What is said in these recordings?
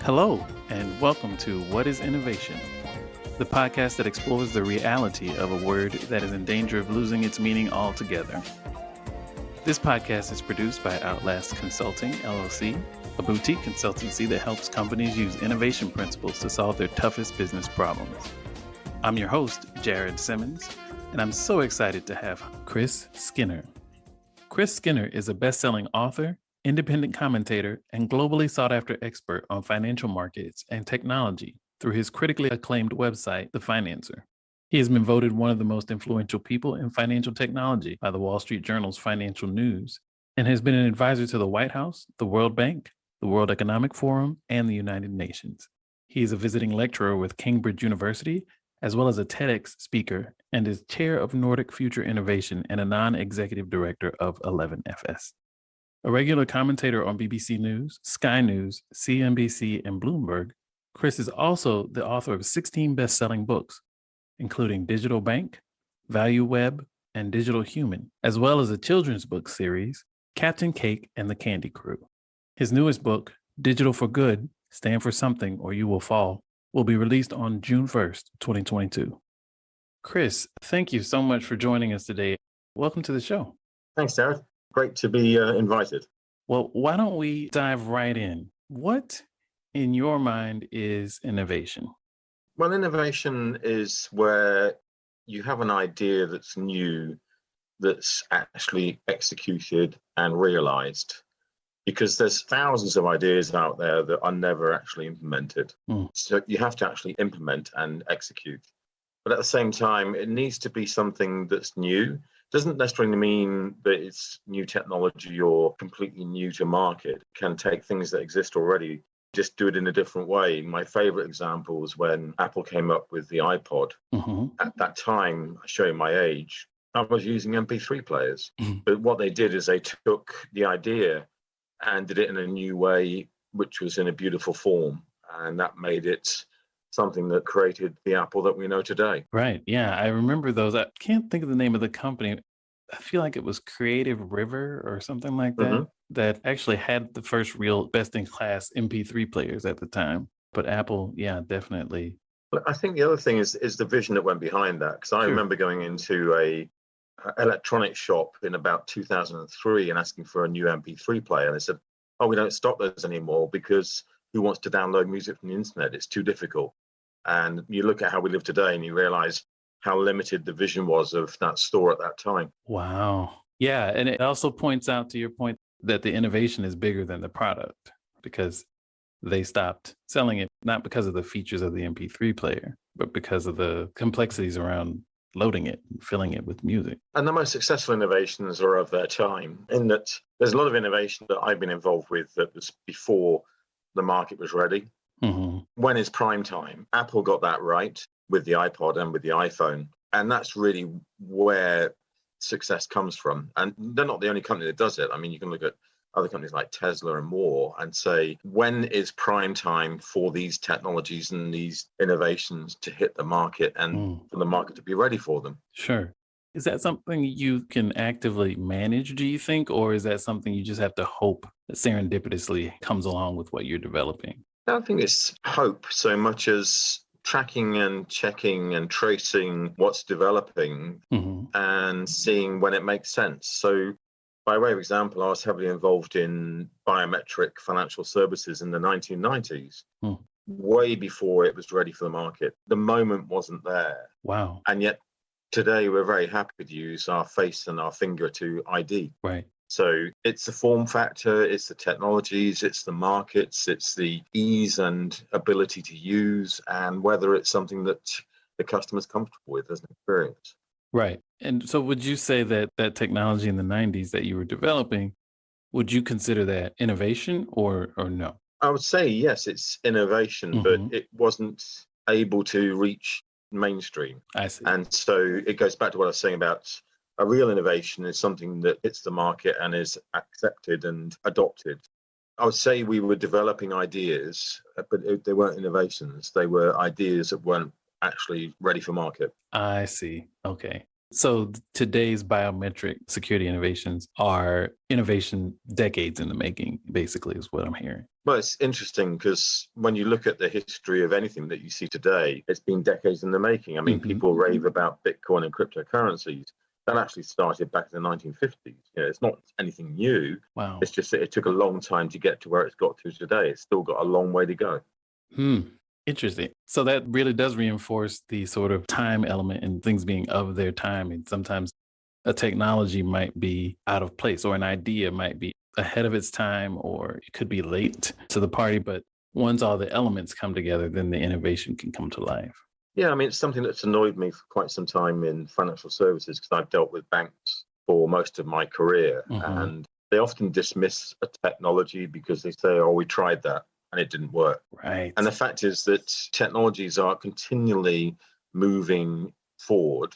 Hello, and welcome to What is Innovation, the podcast that explores the reality of a word that is in danger of losing its meaning altogether. This podcast is produced by Outlast Consulting, LLC, a boutique consultancy that helps companies use innovation principles to solve their toughest business problems. I'm your host, Jared Simmons, and I'm so excited to have Chris Skinner. Chris Skinner is a best-selling author, independent commentator, and globally sought-after expert on financial markets and technology through his critically acclaimed website, The Financer. He has been voted one of the most influential people in financial technology by the Wall Street Journal's Financial News, and has been an advisor to the White House, the World Bank, the World Economic Forum, and the United Nations. He is a visiting lecturer with Cambridge University, as well as a TEDx speaker, and is chair of Nordic Future Innovation and a non-executive director of 11FS. A regular commentator on BBC News, Sky News, CNBC, and Bloomberg, Chris is also the author of 16 best-selling books, including Digital Bank, Value Web, and Digital Human, as well as a children's book series, Captain Cake and the Candy Crew. His newest book, Digital for Good, Stand for Something or You Will Fall, will be released on June 1st, 2022. Chris, thank you so much for joining us today. Welcome to the show. Thanks, Jared. Great to be invited. Well, why don't we dive right in? What, in your mind, is innovation? Well, innovation is where you have an idea that's new, that's actually executed and realized, because there's thousands of ideas out there that are never actually implemented. So you have to actually implement and execute. But at the same time, it needs to be something that's new. Doesn't necessarily mean that it's new technology or completely new to market. It can take things that exist already, just do it in a different way. My favorite example was when Apple came up with the iPod. At that time, showing my age, I was using MP3 players. But what they did is they took the idea and did it in a new way, which was in a beautiful form. And that made it something that created the Apple that we know today. Right. Yeah, I remember those. I can't think of the name of the company. I feel like it was Creative River or something like that, that actually had the first real best-in-class MP3 players at the time. But Apple, yeah, definitely. But I think the other thing is the vision that went behind that. Because I remember going into a electronics shop in about 2003 and asking for a new MP3 player. And they said, oh, we don't stock those anymore because who wants to download music from the internet? It's too difficult. And you look at how we live today and you realize how limited the vision was of that store at that time. Wow. Yeah. And it also points out to your point that the innovation is bigger than the product, because they stopped selling it, not because of the features of the MP3 player, but because of the complexities around loading it and filling it with music. And the most successful innovations are of their time, in that there's a lot of innovation that I've been involved with that was before the market was ready. When is prime time? Apple got that right with the iPod and with the iPhone. And that's really where success comes from. And they're not the only company that does it. I mean, you can look at other companies like Tesla and more and say, when is prime time for these technologies and these innovations to hit the market and for the market to be ready for them? Sure. Is that something you can actively manage, do you think? Or is that something you just have to hope that serendipitously comes along with what you're developing? I don't think it's hope so much as tracking and checking and tracing what's developing and seeing when it makes sense. So by way of example, I was heavily involved in biometric financial services in the 1990s, way before it was ready for the market. The moment wasn't there. Wow. And yet today we're very happy to use our face and our finger to ID. Right. So it's the form factor, it's the technologies, it's the markets, it's the ease and ability to use, and whether it's something that the customer's comfortable with as an experience. Right. And so would you say that that technology in the 90s that you were developing, would you consider that innovation or no? I would say, yes, it's innovation, but it wasn't able to reach mainstream. I see. And so it goes back to what I was saying about a real innovation is something that hits the market and is accepted and adopted. I would say we were developing ideas, but they weren't innovations. They were ideas that weren't actually ready for market. I see. Okay. So today's biometric security innovations are innovation decades in the making, basically, is what I'm hearing. Well, it's interesting because when you look at the history of anything that you see today, it's been decades in the making. I mean, people rave about Bitcoin and cryptocurrencies. That actually started back in the 1950s. It's not anything new. Wow. It's just that it took a long time to get to where it's got to today. It's still got a long way to go. Interesting. So that really does reinforce the sort of time element and things being of their time. And sometimes a technology might be out of place or an idea might be ahead of its time or it could be late to the party. But once all the elements come together, then the innovation can come to life. Yeah, I mean, it's something that's annoyed me for quite some time in financial services because I've dealt with banks for most of my career. And they often dismiss a technology because they say, oh, we tried that and it didn't work. Right. And the fact is that technologies are continually moving forward.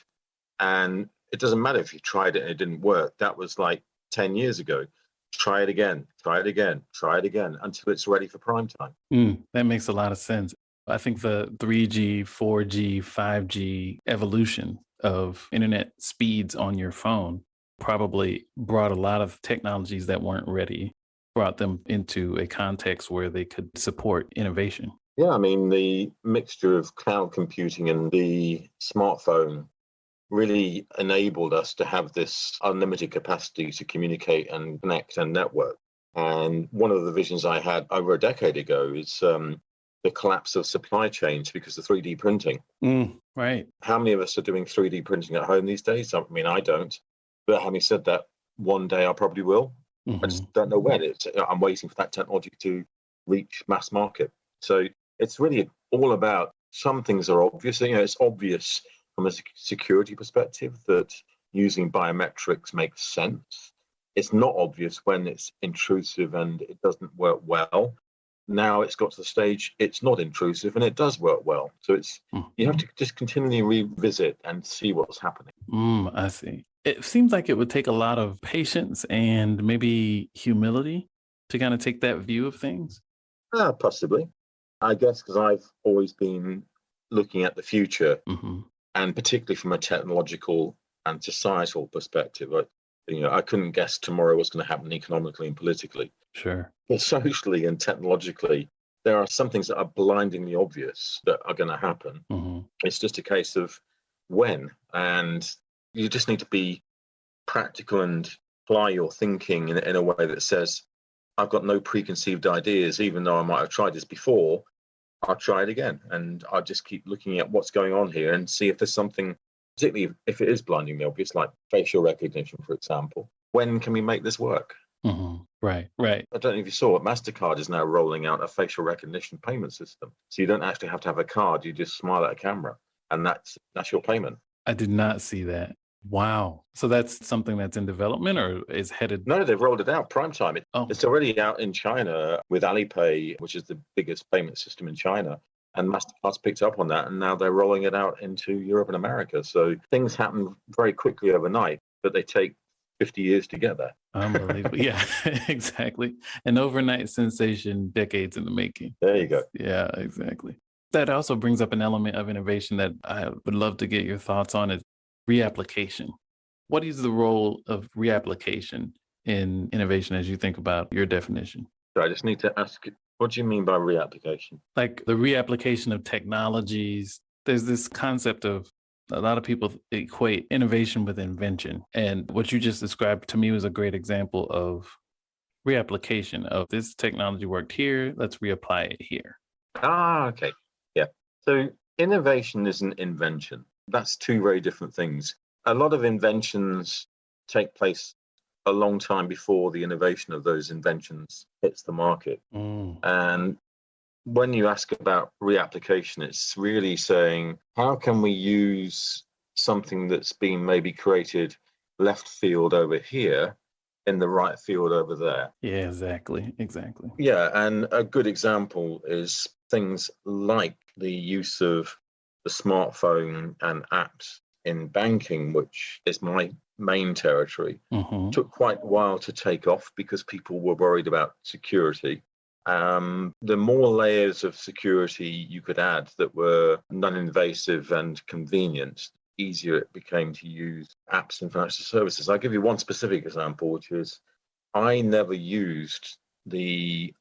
And it doesn't matter if you tried it and it didn't work. That was like 10 years ago. Try it again, try it again, try it again until it's ready for prime time. That makes a lot of sense. I think the 3G, 4G, 5G evolution of internet speeds on your phone probably brought a lot of technologies that weren't ready, brought them into a context where they could support innovation. Yeah, I mean, the mixture of cloud computing and the smartphone really enabled us to have this unlimited capacity to communicate and connect and network. And one of the visions I had over a decade ago is the collapse of supply chains because of 3D printing. Right. How many of us are doing 3D printing at home these days? I mean, I don't. But having said that, one day I probably will. I just don't know when. I'm waiting for that technology to reach mass market. So it's really all about some things are obvious. It's obvious from a security perspective that using biometrics makes sense. It's not obvious when it's intrusive and it doesn't work well. Now it's got to the stage it's not intrusive and it does work well. So you have to just continually revisit and see what's happening. I see. It seems like it would take a lot of patience and maybe humility to kind of take that view of things. Possibly. I guess because I've always been looking at the future, and particularly from a technological and societal perspective. I couldn't guess tomorrow what's going to happen economically and politically. Sure. But socially and technologically, there are some things that are blindingly obvious that are going to happen. It's just a case of when. And you just need to be practical and apply your thinking in a way that says, I've got no preconceived ideas, even though I might have tried this before. I'll try it again. And I'll just keep looking at what's going on here and see if there's something, particularly if it is blindingly obvious, like facial recognition, for example. When can we make this work? Right. I don't know if you saw it. MasterCard is now rolling out a facial recognition payment system. So you don't actually have to have a card. You just smile at a camera and that's your payment. I did not see that. Wow. So that's something that's in development or is headed? No, they've rolled it out prime time. It's already out in China with Alipay, which is the biggest payment system in China. And MasterCard's picked up on that. And now they're rolling it out into Europe and America. So things happen very quickly overnight, but they take 50 years to get there. Unbelievable. Yeah, exactly. An overnight sensation, decades in the making. There you go. Yeah, exactly. That also brings up an element of innovation that I would love to get your thoughts on is reapplication. What is the role of reapplication in innovation as you think about your definition? So I just need to ask, what do you mean by reapplication? Like the reapplication of technologies. There's this concept of a lot of people equate innovation with invention. And what you just described to me was a great example of reapplication of this technology worked here. Let's reapply it here. Okay. Yeah. So innovation is an invention. That's two very different things. A lot of inventions take place a long time before the innovation of those inventions hits the market. And when you ask about reapplication, it's really saying, how can we use something that's been maybe created left field over here in the right field over there? Yeah, exactly. Yeah, and a good example is things like the use of the smartphone and apps in banking, which is my main territory. Took quite a while to take off because people were worried about security. The more layers of security you could add that were non-invasive and convenient, easier it became to use apps in financial services. I'll give you one specific example, which is I never used the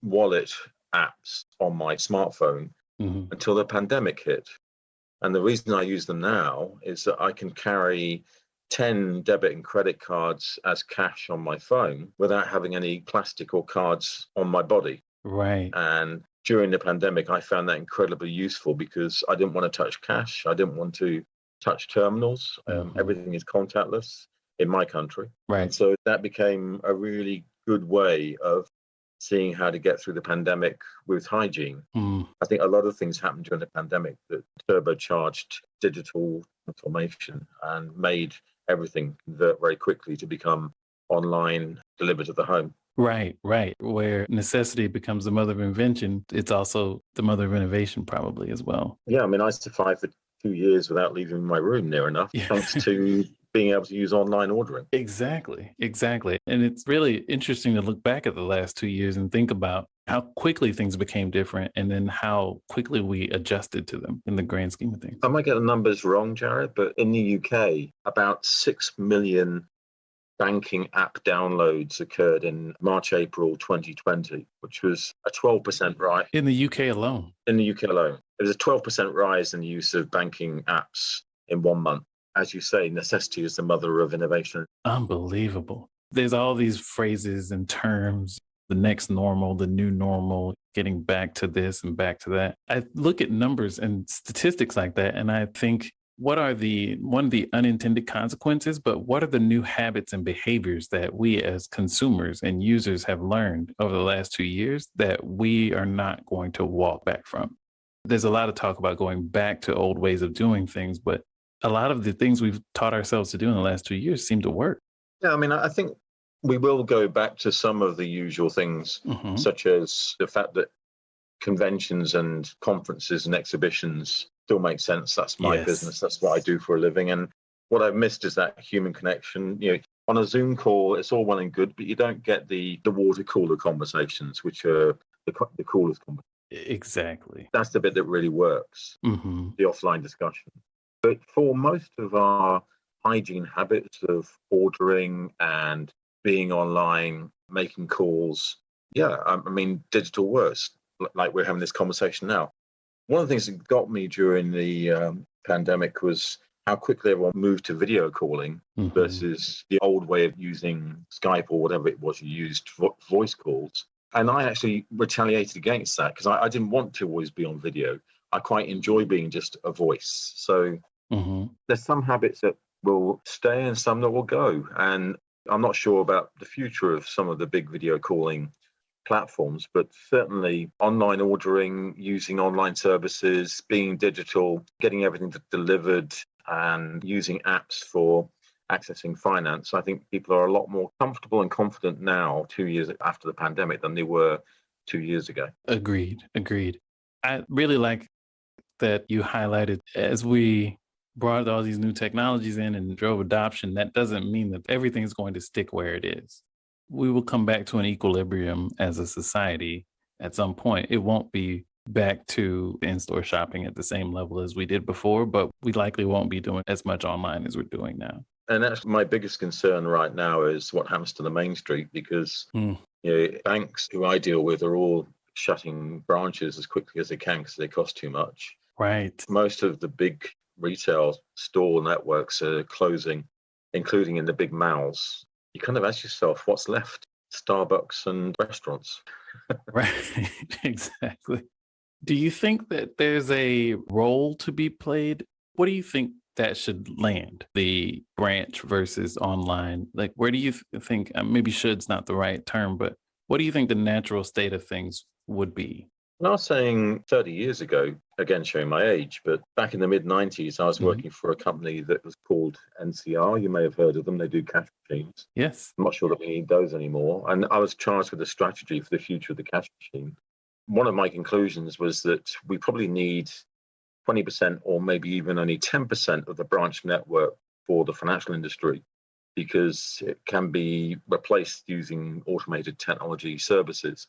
wallet apps on my smartphone Mhm. until the pandemic hit. And the reason I use them now is that I can carry 10 debit and credit cards as cash on my phone without having any plastic or cards on my body. Right. And during the pandemic, I found that incredibly useful because I didn't want to touch cash. I didn't want to touch terminals. Mhm. Everything is contactless in my country. And Right. so that became a really good way of seeing how to get through the pandemic with hygiene. Mm. I think a lot of things happened during the pandemic that turbocharged digital transformation and made everything convert very quickly to become online, delivered to the home. Right, right. Where necessity becomes the mother of invention, it's also the mother of innovation, probably as well. Yeah, I mean, I survived for 2 years without leaving my room near enough, Yeah. thanks to being able to use online ordering. Exactly, exactly. And it's really interesting to look back at the last 2 years and think about how quickly things became different and then how quickly we adjusted to them in the grand scheme of things. I might get the numbers wrong, Jared, but in the UK, about 6 million banking app downloads occurred in March, April 2020, which was a 12% rise In the UK alone. in the UK alone. It was a 12% rise in the use of banking apps in 1 month. As you say, necessity is the mother of innovation. Unbelievable. There's all these phrases and terms, the next normal, the new normal, getting back to this and back to that. I look at numbers and statistics like that, and I think, what are one of the unintended consequences, but what are the new habits and behaviors that we as consumers and users have learned over the last 2 years that we are not going to walk back from? There's a lot of talk about going back to old ways of doing things, but a lot of the things we've taught ourselves to do in the last 2 years seem to work. Yeah, I mean, I think we will go back to some of the usual things, Hmm. such as the fact that conventions and conferences and exhibitions still make sense. That's my Yes. business. That's what I do for a living. And what I've missed is that human connection. On a Zoom call, it's all well and good, but you don't get the water cooler conversations, which are the coolest conversations. Exactly. That's the bit that really works, Hmm. the offline discussion. But for most of our hygiene habits of ordering and being online, making calls, yeah, I mean, digital works, like we're having this conversation now. One of the things that got me during the pandemic was how quickly everyone moved to video calling Hmm. versus the old way of using Skype or whatever it was you used, voice calls. And I actually retaliated against that because I didn't want to always be on video. I quite enjoy being just a voice. So Hmm. there's some habits that will stay and some that will go. And I'm not sure about the future of some of the big video calling platforms, but certainly online ordering, using online services, being digital, getting everything delivered, and using apps for accessing finance. I think people are a lot more comfortable and confident now, 2 years after the pandemic, than they were 2 years ago. Agreed. Agreed. I really like that you highlighted as we brought all these new technologies in and drove adoption, that doesn't mean that everything's going to stick where it is. We will come back to an equilibrium as a society at some point. It won't be back to in-store shopping at the same level as we did before, but we likely won't be doing as much online as we're doing now. And that's my biggest concern right now is what happens to the main street because Mm. banks who I deal with are all shutting branches as quickly as they can because they cost too much. Right. Most of the big retail store networks are closing, including in the big malls. You kind of ask yourself, what's left? Starbucks and restaurants. Right. Exactly. Do you think that there's a role to be played? What do you think that should land? The branch versus online? Like, where do you think, maybe should's not the right term, but what do you think the natural state of things would be? And I was saying 30 years ago, again showing my age, but back in the mid 90s, I was Mhm. working for a company that was called NCR. You may have heard of them. They do cash machines. Yes. I'm not sure that we need those anymore. And I was charged with a strategy for the future of the cash machine. One of my conclusions was that we probably need 20% or maybe even only 10% of the branch network for the financial industry because it can be replaced using automated technology services.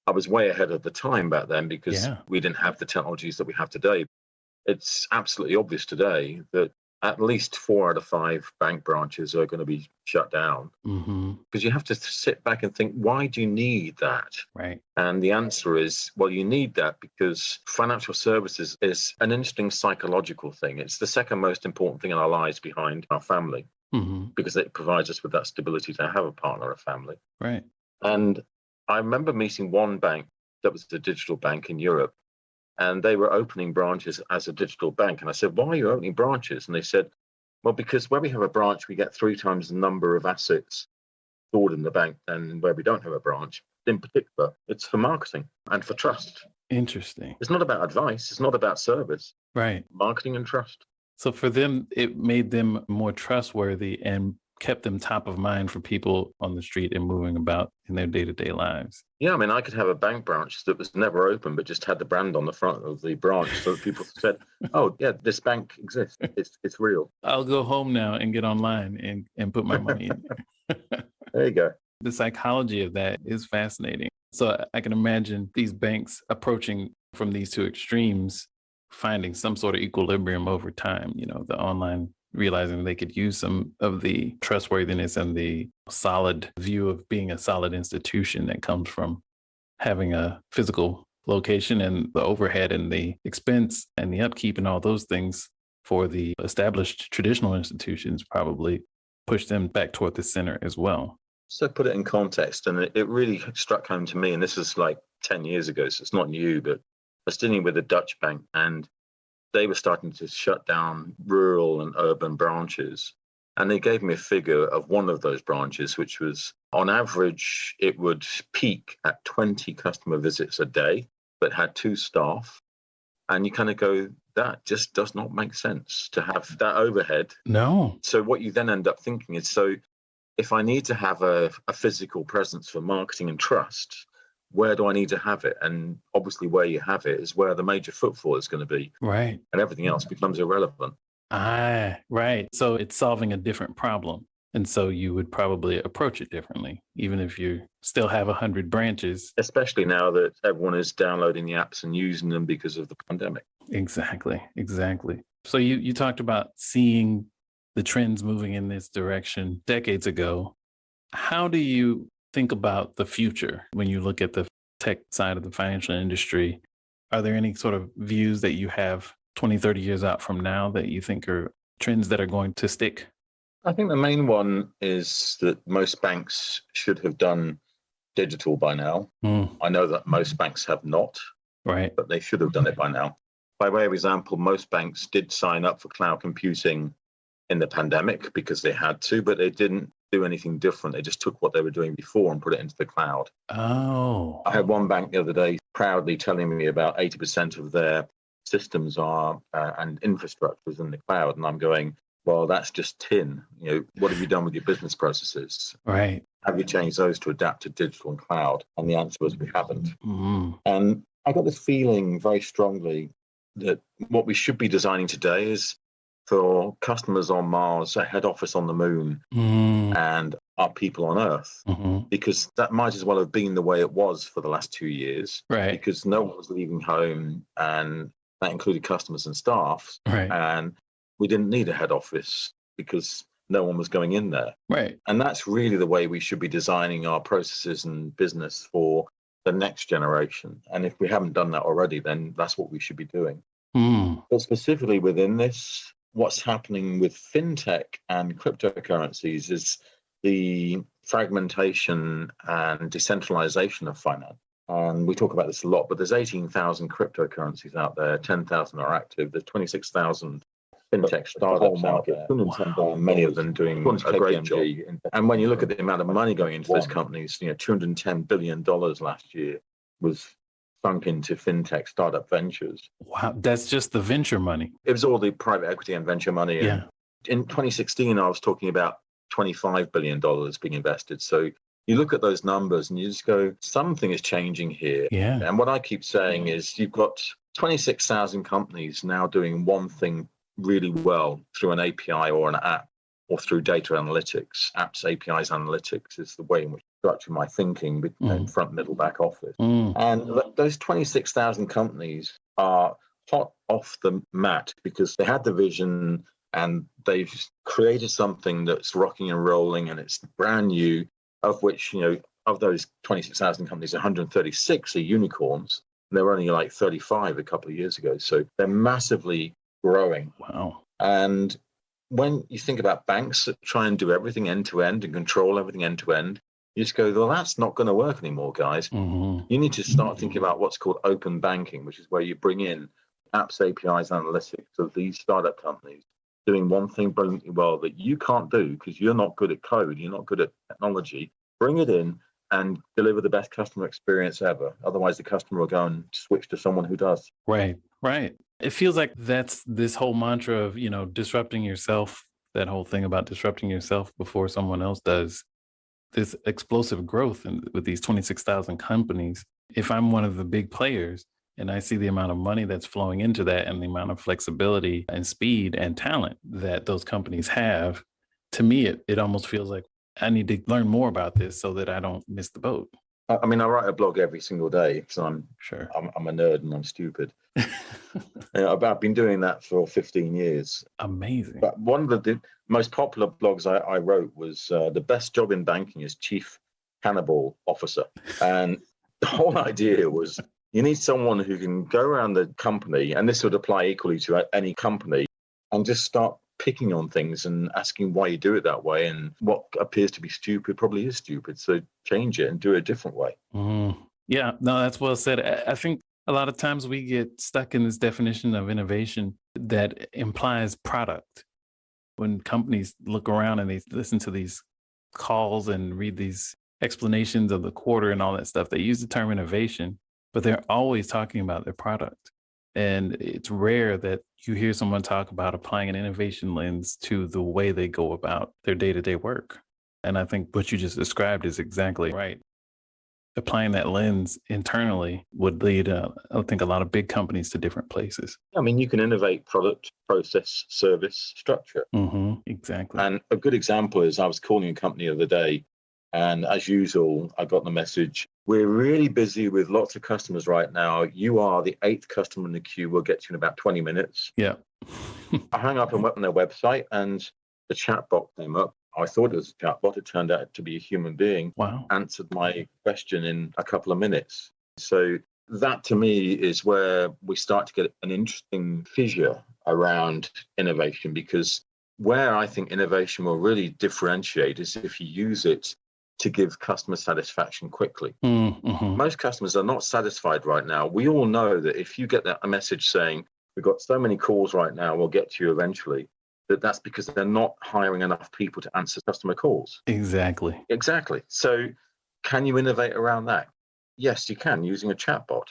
I was way ahead of the time back then because Yeah. we didn't have the technologies that we have today. It's absolutely obvious today that at least 4 out of 5 bank branches are going to be shut down, Mm-hmm. because you have to sit back and think, why do you need that? Right. And the answer is, well, you need that because financial services is an interesting psychological thing. It's the second most important thing in our lives behind our family, Mm-hmm. because it provides us with that stability to have a partner, a family. Right. And I remember meeting one bank that was a digital bank in Europe, and they were opening branches as a digital bank. And I said, why are you opening branches? And they said, well, because where we have a branch, we get 3 times the number of assets stored in the bank than where we don't have a branch. In particular, it's for marketing and for trust. Interesting. It's not about advice. It's not about service. Right. Marketing and trust. So for them, it made them more trustworthy and kept them top of mind for people on the street and moving about in their day-to-day lives. Yeah, I mean, I could have a bank branch that was never open, but just had the brand on the front of the branch so that people said, oh, yeah, this bank exists. It's real. I'll go home now and get online and put my money in there. There you go. The psychology of that is fascinating. So I can imagine these banks approaching from these two extremes, finding some sort of equilibrium over time, the online realizing they could use some of the trustworthiness and the solid view of being a solid institution that comes from having a physical location, and the overhead and the expense and the upkeep and all those things for the established traditional institutions probably push them back toward the center as well. So put it in context, and it really struck home to me, and this is like 10 years ago, so it's not new, but I was dealing with a Dutch bank, and they were starting to shut down rural and urban branches. And they gave me a figure of one of those branches, which was on average, it would peak at 20 customer visits a day, but had 2 staff. And you kind of go, that just does not make sense to have that overhead. No. So what you then end up thinking is, so if I need to have a physical presence for marketing and trust, where do I need to have it? And obviously where you have it is where the major footfall is going to be. Right. And everything else becomes irrelevant. Right. So it's solving a different problem. And so you would probably approach it differently, even if you still have 100 branches. Especially now that everyone is downloading the apps and using them because of the pandemic. Exactly. So you talked about seeing the trends moving in this direction decades ago. How do you think about the future when you look at the tech side of the financial industry? Are there any sort of views that you have 20, 30 years out from now that you think are trends that are going to stick? I think the main one is that most banks should have done digital by now. I know that most banks have not, Right. but they should have done it by now. By way of example, most banks did sign up for cloud computing in the pandemic because they had to, but they didn't do anything different. They just took what they were doing before and put it into the cloud. Oh. I had one bank the other day proudly telling me about 80% of their systems are and infrastructures in the cloud. And I'm going, well, that's just tin. What have you done with your business processes? Right. Have you changed those to adapt to digital and cloud? And the answer was we haven't. Mm-hmm. And I got this feeling very strongly that what we should be designing today is for customers on Mars, a head office on the moon, and our people on Earth, because that might as well have been the way it was for the last 2 years, Right. because no one was leaving home, and that included customers and staff, Right. and we didn't need a head office because no one was going in there. Right. And that's really the way we should be designing our processes and business for the next generation. And if we haven't done that already, then that's what we should be doing. But specifically within this, what's happening with fintech and cryptocurrencies is the fragmentation and decentralization of finance. And we talk about this a lot, but there's 18,000 cryptocurrencies out there, 10,000 are active, there's 26,000 fintech startups out there, many of them doing a great job. And when you look at the amount of money going into those companies, $210 billion last year was sunk into fintech startup ventures. Wow. That's just the venture money. It was all the private equity and venture money. Yeah. In 2016, I was talking about $25 billion being invested. So you look at those numbers and you just go, something is changing here. Yeah. And what I keep saying is you've got 26,000 companies now doing one thing really well through an API or an app or through data analytics. Apps, APIs, analytics is the way in which I structure my thinking between front, middle, back office. And those 26,000 companies are hot off the mat because they had the vision, and they've created something that's rocking and rolling, and it's brand new, of which, of those 26,000 companies, 136 are unicorns. And there were only like 35 a couple of years ago. So they're massively growing. Wow. And when you think about banks that try and do everything end to end and control everything end to end, you just go, well, that's not going to work anymore, guys. Mm-hmm. You need to start thinking about what's called open banking, which is where you bring in apps, APIs, analytics of these startup companies doing one thing brilliantly well that you can't do because you're not good at code, you're not good at technology. Bring it in and deliver the best customer experience ever. Otherwise, the customer will go and switch to someone who does. Right. It feels like that's this whole mantra of, disrupting yourself, that whole thing about disrupting yourself before someone else does. This explosive growth with these 26,000 companies. If I'm one of the big players and I see the amount of money that's flowing into that and the amount of flexibility and speed and talent that those companies have, to me, it almost feels like I need to learn more about this so that I don't miss the boat. I mean, I write a blog every single day because I'm a nerd and I'm stupid. I've been doing that for 15 years. Amazing. But one of the most popular blogs I wrote was the best job in banking is chief cannibal officer. And the whole idea was you need someone who can go around the company, and this would apply equally to any company, and just start picking on things and asking why you do it that way, and what appears to be stupid probably is stupid. So change it and do it a different way. Yeah, no, that's well said. I think a lot of times we get stuck in this definition of innovation that implies product. When companies look around and they listen to these calls and read these explanations of the quarter and all that stuff, they use the term innovation, but they're always talking about their product. And it's rare that you hear someone talk about applying an innovation lens to the way they go about their day-to-day work. And I think what you just described is exactly right. Applying that lens internally would lead, I think, a lot of big companies to different places. I mean, you can innovate product, process, service, structure. Mm-hmm, exactly. And a good example is I was calling a company the other day, and as usual, I got the message, we're really busy with lots of customers right now. You are the 8th customer in the queue. We'll get you in about 20 minutes. Yeah. I hung up and went on their website, and the chatbot came up. I thought it was a chatbot. It turned out to be a human being. Wow. Answered my question in a couple of minutes. So that to me is where we start to get an interesting fissure around innovation, because where I think innovation will really differentiate is if you use it to give customer satisfaction quickly. Mm-hmm. Most customers are not satisfied right now. We all know that if you get a message saying, we've got so many calls right now, we'll get to you eventually, that's because they're not hiring enough people to answer customer calls. Exactly. So can you innovate around that? Yes, you can, using a chatbot,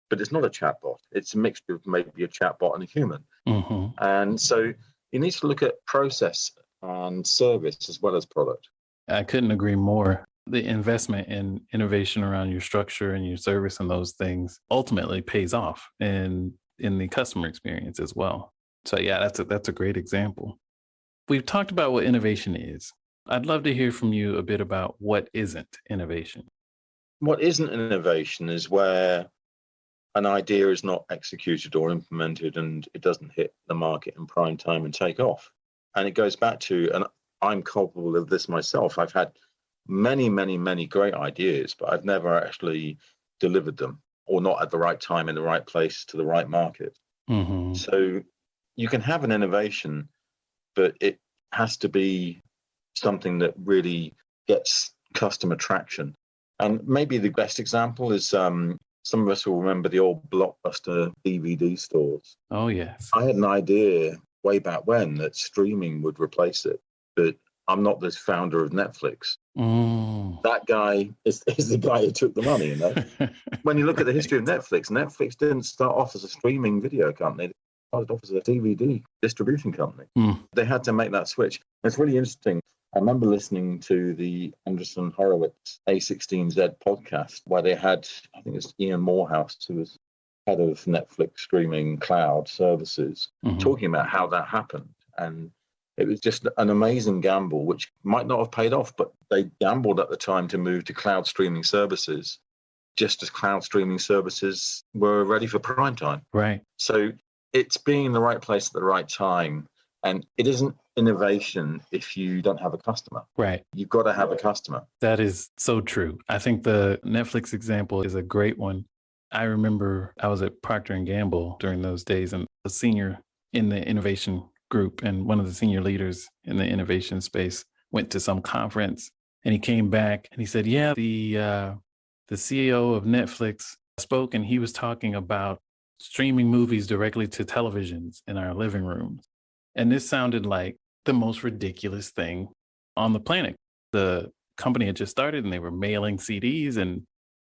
but it's not a chatbot. It's a mixture of maybe a chatbot and a human. Mm-hmm. And so you need to look at process and service as well as product. I couldn't agree more. The investment in innovation around your structure and your service and those things ultimately pays off in the customer experience as well. So yeah, that's a great example. We've talked about what innovation is. I'd love to hear from you a bit about what isn't innovation. What isn't innovation is where an idea is not executed or implemented and it doesn't hit the market in prime time and take off. And it goes back to, and I'm culpable of this myself, I've had many, many, many great ideas, but I've never actually delivered them, or not at the right time in the right place to the right market. Mm-hmm. So you can have an innovation, but it has to be something that really gets customer traction. And maybe the best example is some of us will remember the old Blockbuster DVD stores. Oh, yes. I had an idea way back when that streaming would replace it, but I'm not the founder of Netflix. That guy is the guy who took the money. When you look at the history of Netflix didn't start off as a streaming video company. It started off as a DVD distribution company. They had to make that switch. It's really interesting. I remember listening to the Andreessen Horowitz A16Z podcast where they had, I think it's Ian Morehouse, who was head of Netflix streaming cloud services, talking about how that happened. And it was just an amazing gamble, which might not have paid off, but they gambled at the time to move to cloud streaming services, just as cloud streaming services were ready for prime time. Right. So it's being in the right place at the right time And it isn't innovation if you don't have a customer. Right. You've got to have a customer. That is so true. I think the Netflix example is a great one. I remember I was at Procter and Gamble during those days and a senior in the innovation group and one of the senior leaders in the innovation space went to some conference and he came back and he said, yeah, the CEO of Netflix spoke and he was talking about streaming movies directly to televisions in our living rooms. And this sounded like the most ridiculous thing on the planet. The company had just started and they were mailing CDs and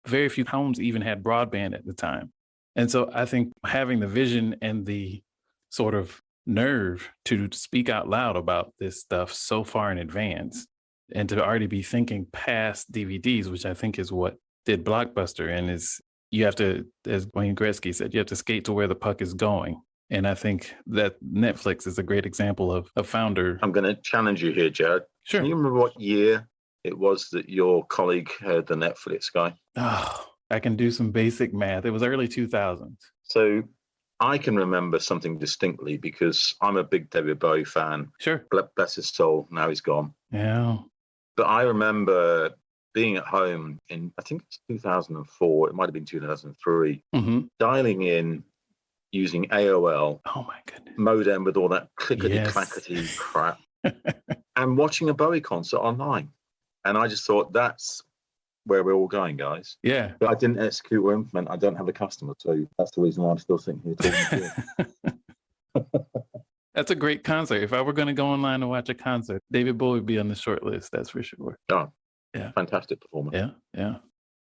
very few homes even had broadband at the time. And so I think having the vision and the sort of nerve to speak out loud about this stuff so far in advance and to already be thinking past DVDs, which I think is what did Blockbuster and is you have to, as Wayne Gretzky said, you have to skate to where the puck is going. And I think that Netflix is a great example of a founder. I'm going to challenge you here, Jared. Sure. Can you remember what year it was that your colleague heard the Netflix guy? Oh, I can do some basic math. It was early 2000s. So I can remember something distinctly because I'm a big David Bowie fan. Sure. Bless his soul. Now he's gone. Yeah. But I remember being at home in, I think it's 2004, it might have been 2003, dialing in using AOL. Oh my goodness. Modem with all that clickety-clackety crap and watching a Bowie concert online. And I just thought, that's where we're all going, guys. Yeah. But I didn't execute or implement. I don't have a customer. So that's the reason why I'm still sitting here talking to you. That's a great concert. If I were going to go online and watch a concert, David Bowie would be on the short list. That's for sure. Oh, yeah. Fantastic performance. Yeah. Yeah.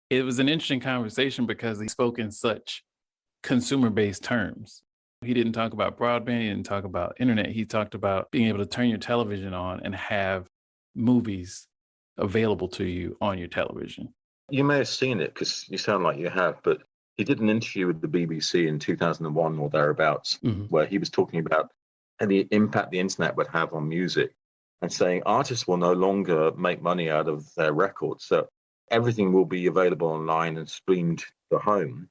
It was an interesting conversation because he spoke in such consumer-based terms. He didn't talk about broadband. He didn't talk about internet. He talked about being able to turn your television on and have movies available to you on your television. You may have seen it because you sound like you have, but he did an interview with the BBC in 2001 or thereabouts, where he was talking about the impact the internet would have on music and saying artists will no longer make money out of their records. So everything will be available online and streamed to home.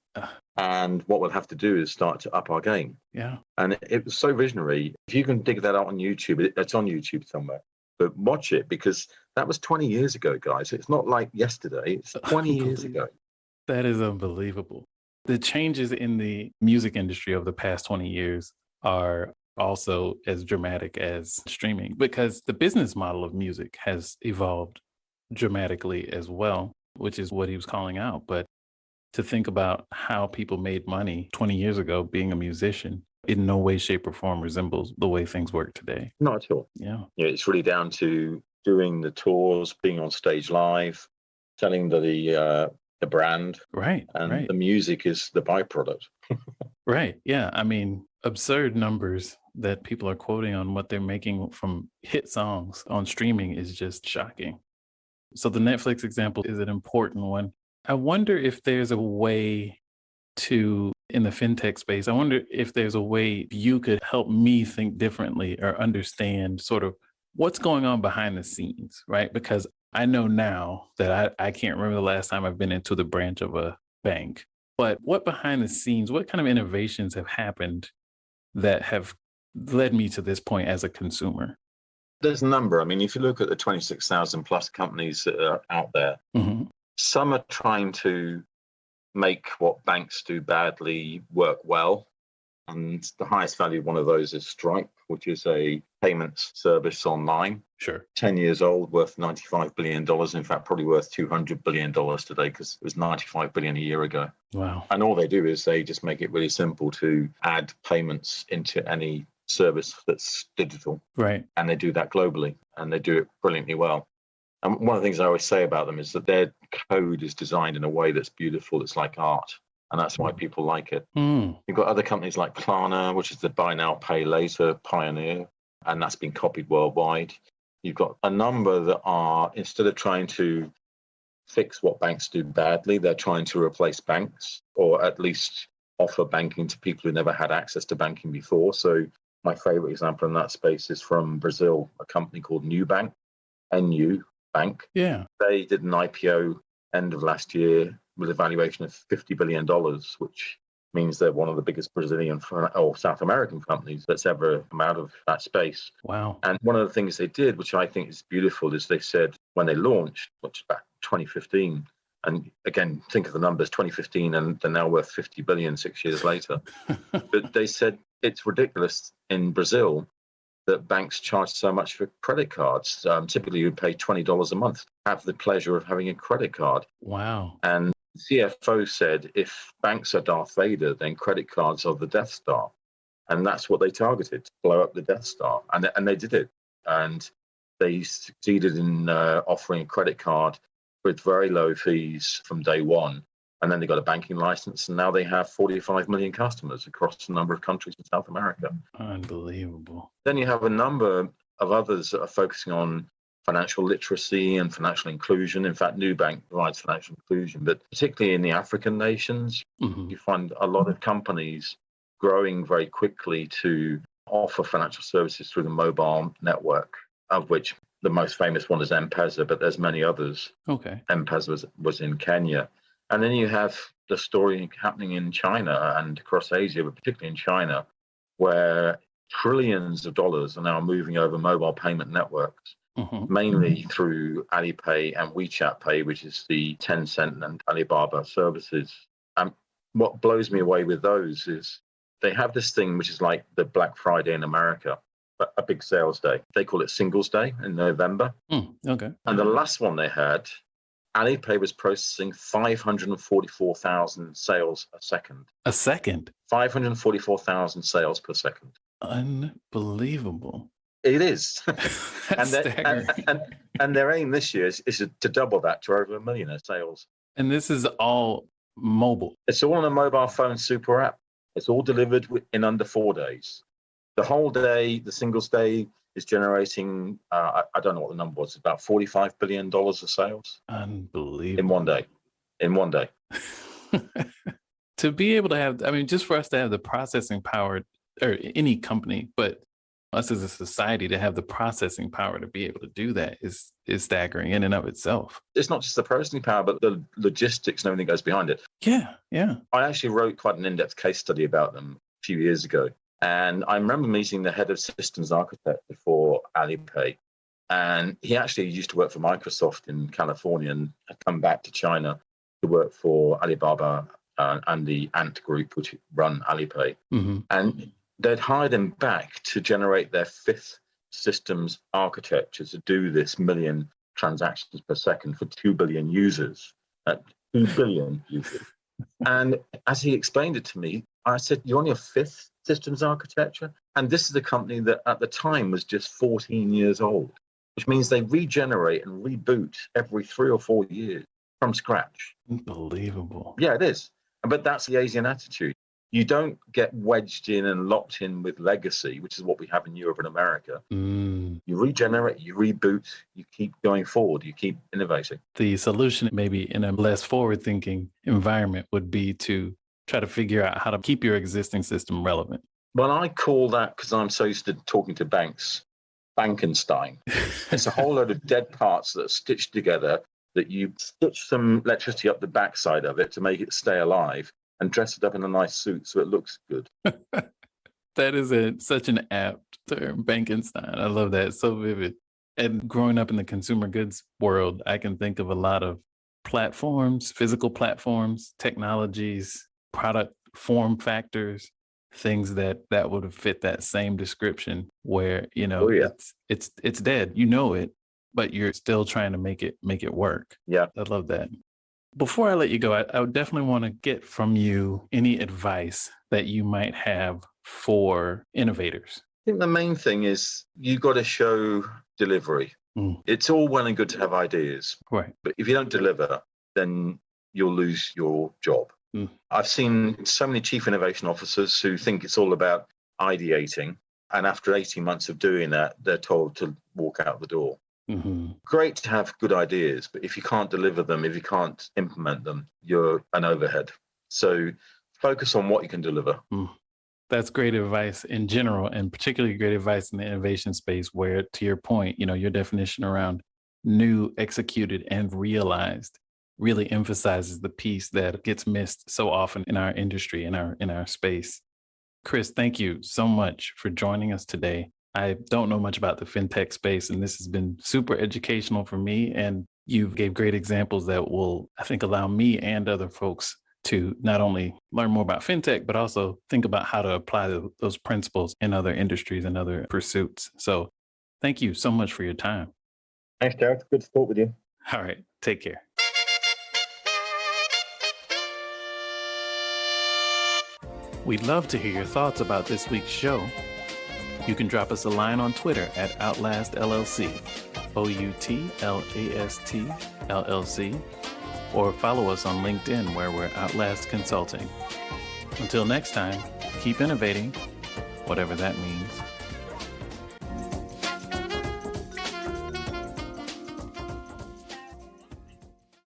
And what we'll have to do is start to up our game. Yeah. And it was so visionary. If you can dig that out on YouTube, it's on YouTube somewhere. But watch it because that was 20 years ago, guys. It's not like yesterday. It's 20 years ago. That is unbelievable. The changes in the music industry over the past 20 years are also as dramatic as streaming because the business model of music has evolved dramatically as well, which is what he was calling out. But to think about how people made money 20 years ago being a musician in no way, shape, or form resembles the way things work today. Not at all. Yeah. Yeah, it's really down to doing the tours, being on stage live, selling the brand. Right. And the music is the byproduct. Right. Yeah. I mean, absurd numbers that people are quoting on what they're making from hit songs on streaming is just shocking. So the Netflix example is an important one. I wonder if there's a way to, in the fintech space, I wonder if there's a way you could help me think differently or understand sort of what's going on behind the scenes, right? Because I know now that I can't remember the last time I've been into the branch of a bank, but what behind the scenes, what kind of innovations have happened that have led me to this point as a consumer? There's a number. I mean, if you look at the 26,000 plus companies that are out there, some are trying to make what banks do badly work well. And the highest valued one of those is Stripe, which is a payments service online. Sure. 10 years old, worth $95 billion. In fact, probably worth $200 billion today because it was $95 billion a year ago. Wow. And all they do is they just make it really simple to add payments into any service that's digital. Right. And they do that globally and they do it brilliantly well. And one of the things I always say about them is that their code is designed in a way that's beautiful. It's like art. And that's why people like it. You've got other companies like Klarna, which is the buy now, pay later pioneer. And that's been copied worldwide. You've got a number that are, instead of trying to fix what banks do badly, they're trying to replace banks or at least offer banking to people who never had access to banking before. So my favorite example in that space is from Brazil, a company called Nubank, NU Bank. Yeah. They did an IPO end of last year with a valuation of $50 billion, which means they're one of the biggest Brazilian or South American companies that's ever come out of that space. Wow. And one of the things they did, which I think is beautiful, is they said when they launched, which is back 2015, and again, think of the numbers, 2015, and they're now worth 50 billion 6 years later. But they said it's ridiculous in Brazil that banks charge so much for credit cards. Typically, you pay $20 a month to have the pleasure of having a credit card. Wow. And the CFO said, if banks are Darth Vader, then credit cards are the Death Star. And that's what they targeted, to blow up the Death Star. And they did it. And they succeeded in offering a credit card with very low fees from day one. And then they got a banking license, and now they have 45 million customers across a number of countries in South America. Unbelievable. Then you have a number of others that are focusing on financial literacy and financial inclusion. In fact, Nubank provides financial inclusion, but particularly in the African nations, you find a lot of companies growing very quickly to offer financial services through the mobile network, of which the most famous one is M-Pesa, but there's many others. Okay. M-Pesa was in Kenya. And then you have the story happening in China and across Asia, but particularly in China, where trillions of dollars are now moving over mobile payment networks, mainly through Alipay and WeChat Pay, which is the Tencent and Alibaba services. And what blows me away with those is they have this thing which is like the Black Friday in America, a big sales day. They call it Singles Day in November. Okay. And the last one they had, Alipay was processing 544,000 sales a second. A second? 544,000 sales per second. Unbelievable. It is. Staggering. And their aim this year is to double that to over 1 million in sales. And this is all mobile. It's all on a mobile phone super app. It's all delivered in under 4 days. The whole day, the Singles Day, is generating, I don't know what the number was, about $45 billion of sales. Unbelievable. In one day. To be able to have, I mean, just for us to have the processing power, or any company, but us as a society to have the processing power to be able to do that is staggering in and of itself. It's not just the processing power, but the logistics and everything goes behind it. Yeah. I actually wrote quite an in-depth case study about them a few years ago. And I remember meeting the head of systems architecture for Alipay. And he actually used to work for Microsoft in California and had come back to China to work for Alibaba and the Ant Group, which run Alipay. And they'd hired him back to generate their fifth systems architecture to do this 1 million transactions per second for 2 billion users. 2 billion users. And as he explained it to me, I said, you're on your fifth systems architecture? And this is a company that at the time was just 14 years old, which means they regenerate and reboot every 3 or 4 years from scratch. Unbelievable. Yeah, it is. But that's the Asian attitude. You don't get wedged in and locked in with legacy, which is what we have in Europe and America. You regenerate, you reboot, you keep going forward, you keep innovating. The solution, maybe in a less forward-thinking environment, would be to try to figure out how to keep your existing system relevant. Well, I call that, because I'm so used to talking to banks, Bankenstein. It's a whole load of dead parts that are stitched together, that you stitch some electricity up the backside of it to make it stay alive and dress it up in a nice suit so it looks good. That is such an apt term, Bankenstein. I love that. It's so vivid. And growing up in the consumer goods world, I can think of a lot of platforms, physical platforms, technologies, product form factors, things that would have fit that same description where, it's dead, it, but you're still trying to make it work. Yeah. I love that. Before I let you go, I would definitely want to get from you any advice that you might have for innovators. I think the main thing is you got to show delivery. It's all well and good to have ideas, right? But if you don't deliver, then you'll lose your job. I've seen so many chief innovation officers who think it's all about ideating. And after 18 months of doing that, they're told to walk out the door. Great to have good ideas, but if you can't deliver them, if you can't implement them, you're an overhead. So focus on what you can deliver. That's great advice in general, and particularly great advice in the innovation space where, to your point, your definition around new, executed, and realized really emphasizes the piece that gets missed so often in our industry, in our space. Chris, thank you so much for joining us today. I don't know much about the fintech space, and this has been super educational for me. And you gave great examples that will, I think, allow me and other folks to not only learn more about fintech, but also think about how to apply those principles in other industries and other pursuits. So thank you so much for your time. Thanks, Jared. Good to talk with you. All right, take care. We'd love to hear your thoughts about this week's show. You can drop us a line on Twitter at Outlast LLC, OUTLAST LLC, or follow us on LinkedIn where we're Outlast Consulting. Until next time, keep innovating, whatever that means.